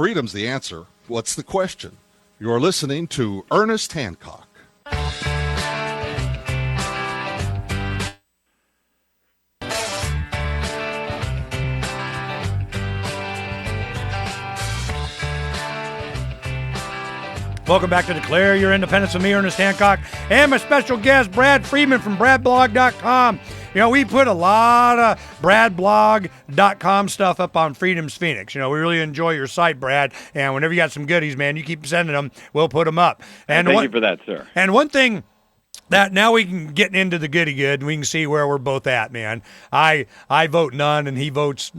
freedom's the answer. What's the question? You're listening to Ernest Hancock. Welcome back to Declare Your Independence with me, Ernest Hancock, and my special guest, Brad Friedman from BradBlog.com. You know, we put a lot of BradBlog.com stuff up on Freedom's Phoenix. You know, we really enjoy your site, Brad, and whenever you got some goodies, man, you keep sending them, we'll put them up. And thank you for that, sir. And one thing that now we can get into the goody good, and we can see where we're both at, man. I vote none, and he votes,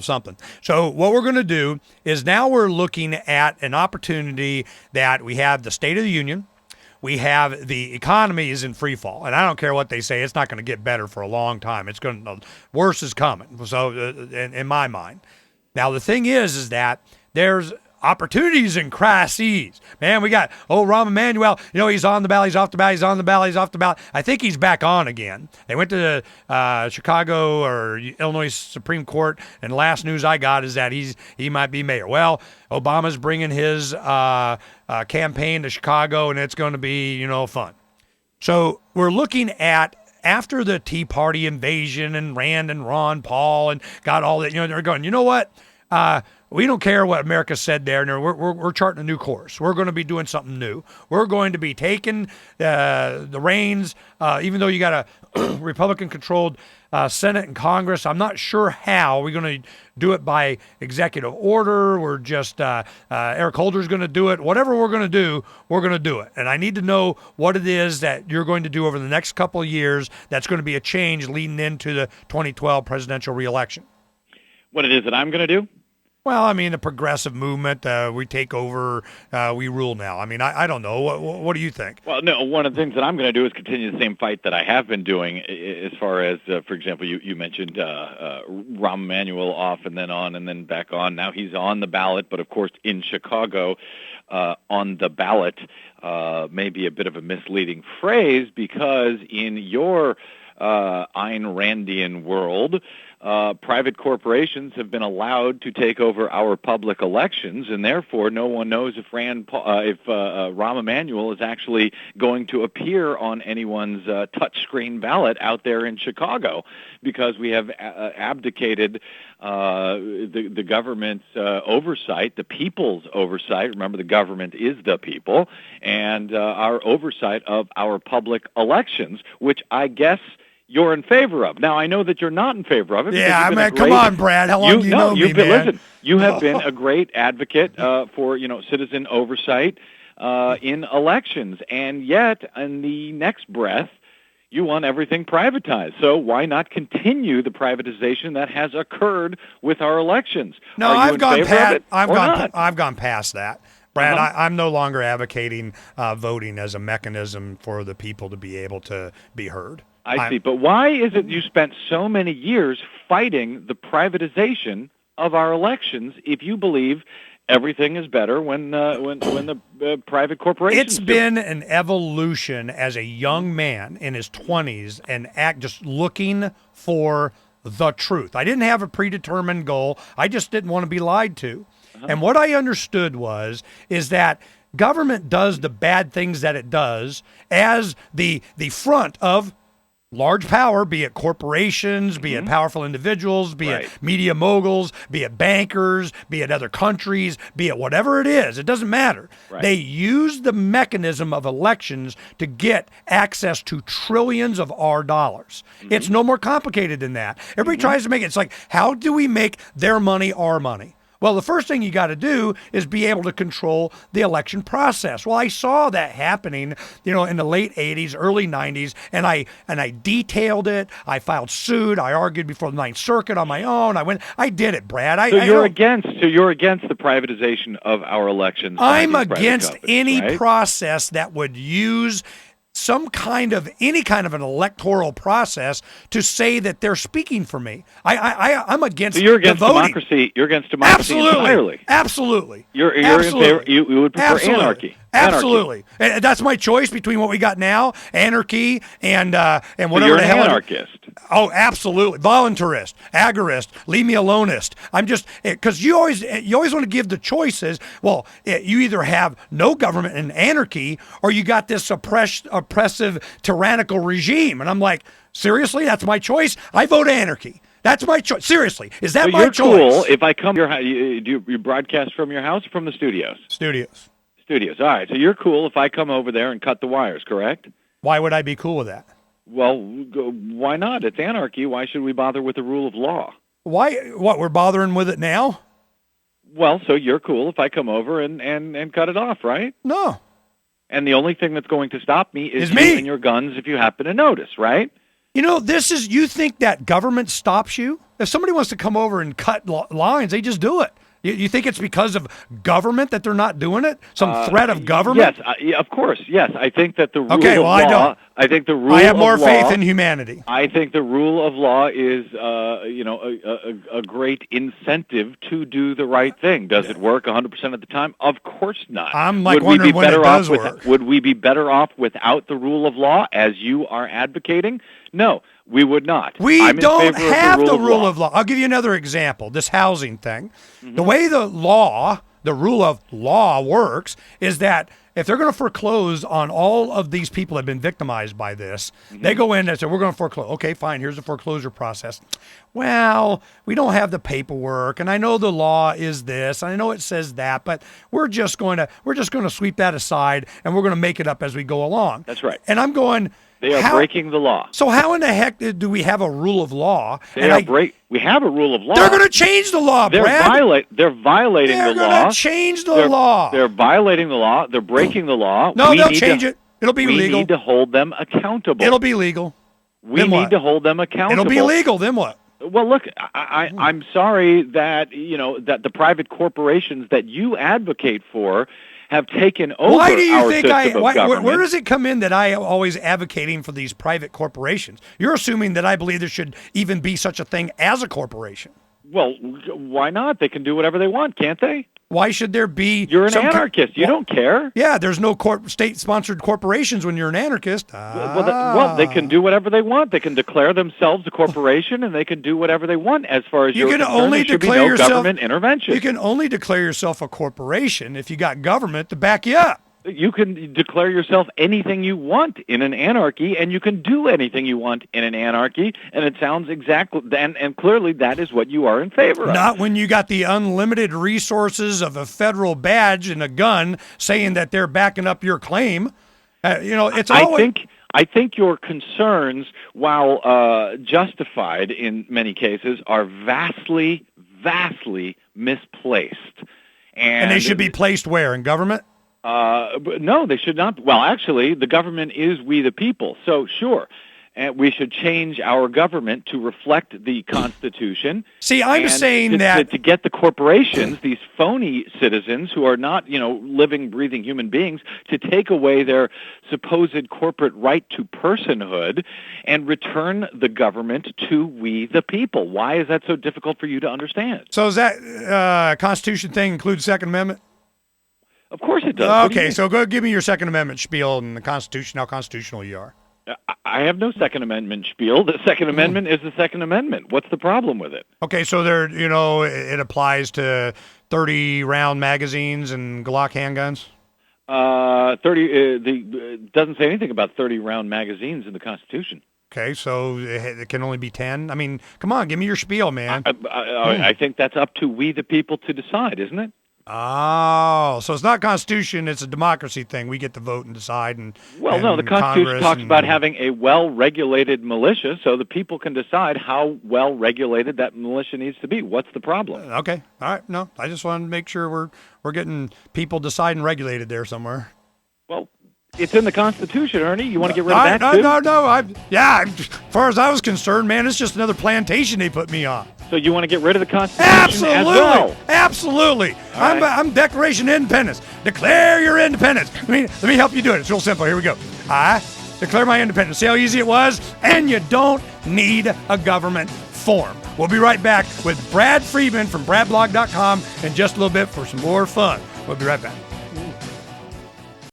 something. So what we're going to do is now we're looking at an opportunity that we have the State of the Union. We have the economy is in free fall, and I don't care what they say. It's not going to get better for a long time. It's going to worse is coming. So in my mind, now the thing is that there's opportunities and crises. Man, we got Rahm Emanuel. He's on the ballot. He's off the ballot. He's on the ballot. He's off the ballot. I think he's back on again. They went to the Chicago or Illinois Supreme Court, and the last news I got is that he might be mayor. Well, Obama's bringing his campaign to Chicago, and it's going to be fun. So we're looking at after the Tea Party invasion and Rand and Ron Paul and got all that. They're going. You know what? We don't care what America said there. No, we're charting a new course. We're going to be doing something new. We're going to be taking the reins, even though you got a Republican-controlled Senate and Congress. I'm not sure how. We're going to do it by executive order. We're just Eric Holder's going to do it. Whatever we're going to do it. And I need to know what it is that you're going to do over the next couple of years that's going to be a change leading into the 2012 presidential reelection. What it is that I'm going to do? Well, I mean, the progressive movement, we take over, we rule now. I mean, I don't know. What do you think? Well, no, one of the things that I'm going to do is continue the same fight that I have been doing as far as, for example, you mentioned Rahm Emanuel off and then on and then back on. Now he's on the ballot, but of course in Chicago, on the ballot may be a bit of a misleading phrase because in your Ayn Randian world, private corporations have been allowed to take over our public elections, and therefore no one knows if Rahm Emanuel is actually going to appear on anyone's touchscreen ballot out there in Chicago, because we have abdicated the government's oversight, the people's oversight. Remember, the government is the people, and our oversight of our public elections, which I guess you're in favor of. Now, I know that you're not in favor of it. Yeah, I mean, come on, Brad. How long do you know me, man? Listen, you have been a great advocate for, citizen oversight in elections, and yet, in the next breath, you want everything privatized. So why not continue the privatization that has occurred with our elections? No, I've gone past that. Brad, I'm no longer advocating voting as a mechanism for the people to be able to be heard. I see. But why is it you spent so many years fighting the privatization of our elections if you believe everything is better when the private corporations It's been an evolution as a young man in his 20s and just looking for the truth. I didn't have a predetermined goal. I just didn't want to be lied to. And what I understood is that government does the bad things that it does as the front of large power, be it corporations, be it powerful individuals, be it media moguls, be it bankers, be it other countries, be it whatever it is. It doesn't matter. Right. They use the mechanism of elections to get access to trillions of our dollars. It's no more complicated than that. Everybody tries to make it. It's like, how do we make their money our money? Well, the first thing you got to do is be able to control the election process. Well, I saw that happening, in the late 80s, early 90s, and I detailed it. I filed suit. I argued before the Ninth Circuit on my own. I did it, Brad. So you're against the privatization of our elections. I'm against any process that would use any kind of an electoral process to say that they're speaking for me. I'm against. So you're against the voting. Democracy. You're against democracy entirely. Absolutely. You're in favor. You would prefer anarchy. Absolutely. And that's my choice between what we got now, anarchy and whatever So you're the an hell. anarchist. Oh, absolutely. Voluntarist, agorist, leave me aloneist. I'm just, because you always want to give the choices. Well, you either have no government and anarchy, or you got this oppressive, tyrannical regime. And I'm like, seriously, that's my choice? I vote anarchy. That's my choice. Seriously, is that my choice? You're cool if I come to your house. Do you broadcast from your house or from the studios? Studios. Studios. All right. So you're cool if I come over there and cut the wires, correct? Why would I be cool with that? Well, why not? It's anarchy. Why should we bother with the rule of law? Why? What, we're bothering with it now? Well, so you're cool if I come over and cut it off, right? No. And the only thing that's going to stop me is you me and your guns if you happen to notice, right? You know, you think that government stops you? If somebody wants to come over and cut lines, they just do it. You think it's because of government that they're not doing it? Some threat of government? Yes, of course. Yes, I think that the rule of law. I don't. I think the rule. I have more of law, faith in humanity. I think the rule of law is, a great incentive to do the right thing. Does it work 100% of the time? Of course not. I'm like wondering when it does work. Would we be better off without the rule of law, as you are advocating? No, we would not. We don't have the rule of law. I'll give you another example. This housing thing. Mm-hmm. The way the rule of law works is that if they're going to foreclose on all of these people that have been victimized by this, mm-hmm. they go in and say, we're going to foreclose. Okay, fine, here's the foreclosure process. Well, we don't have the paperwork, and I know the law is this, and I know it says that, but we're just going to sweep that aside, and we're going to make it up as we go along. That's right. And I'm going, they are breaking the law. So how in the heck do we have a rule of law? We have a rule of law. They're going to change the law, Brad. They're violating the law. They're going to change the law. They're violating the law. They're breaking the law. No, they'll change it. It'll be legal. We need to hold them accountable. It'll be legal. We need to hold them accountable. It'll be legal. Then what? Well, look, I'm sorry that that the private corporations that you advocate for have taken over why do you our think system of government. Where does it come in that I am always advocating for these private corporations? You're assuming that I believe there should even be such a thing as a corporation. Well, why not? They can do whatever they want, can't they? Why should there be... You're an anarchist. You don't care. Yeah, there's no state-sponsored corporations when you're an anarchist. Well, they can do whatever they want. They can declare themselves a corporation, and they can do whatever they want as far as you're concerned. There should be no government intervention. You can only declare yourself a corporation if you got government to back you up. You can declare yourself anything you want in an anarchy, and you can do anything you want in an anarchy, and it sounds exactly, and clearly that is what you are in favor of. Not when you got the unlimited resources of a federal badge and a gun saying that they're backing up your claim. It's always... I think your concerns, while justified in many cases, are vastly, vastly misplaced. And they should be placed where? In government? No, they should not. Well, actually, the government is we the people. So, sure, we should change our government to reflect the Constitution. See, I'm saying that... To get the corporations, these phony citizens who are not, living, breathing human beings, to take away their supposed corporate right to personhood and return the government to we the people. Why is that so difficult for you to understand? So is that Constitution thing include Second Amendment? Of course it does. Okay, so go give me your Second Amendment spiel and the Constitution, how constitutional you are. I have no Second Amendment spiel. The Second Amendment is the Second Amendment. What's the problem with it? Okay, so it applies to 30-round magazines and Glock handguns? 30. Doesn't say anything about 30-round magazines in the Constitution. Okay, so it can only be 10? I mean, come on, give me your spiel, man. I think that's up to we the people to decide, isn't it? Oh, so it's not Constitution, it's a democracy thing. We get to vote and decide. The Constitution talks about having a well-regulated militia, so the people can decide how well-regulated that militia needs to be. What's the problem? Okay, all right. No, I just wanted to make sure we're getting people deciding regulated there somewhere. Well, it's in the Constitution, Ernie. You want to get rid of that, too? No. As far as I was concerned, man, it's just another plantation they put me on. So you want to get rid of the Constitution as well? Absolutely. I'm Declaration of Independence. Declare your independence. Let me help you do it. It's real simple. Here we go. I declare my independence. See how easy it was? And you don't need a government form. We'll be right back with Brad Friedman from bradblog.com in just a little bit for some more fun. We'll be right back.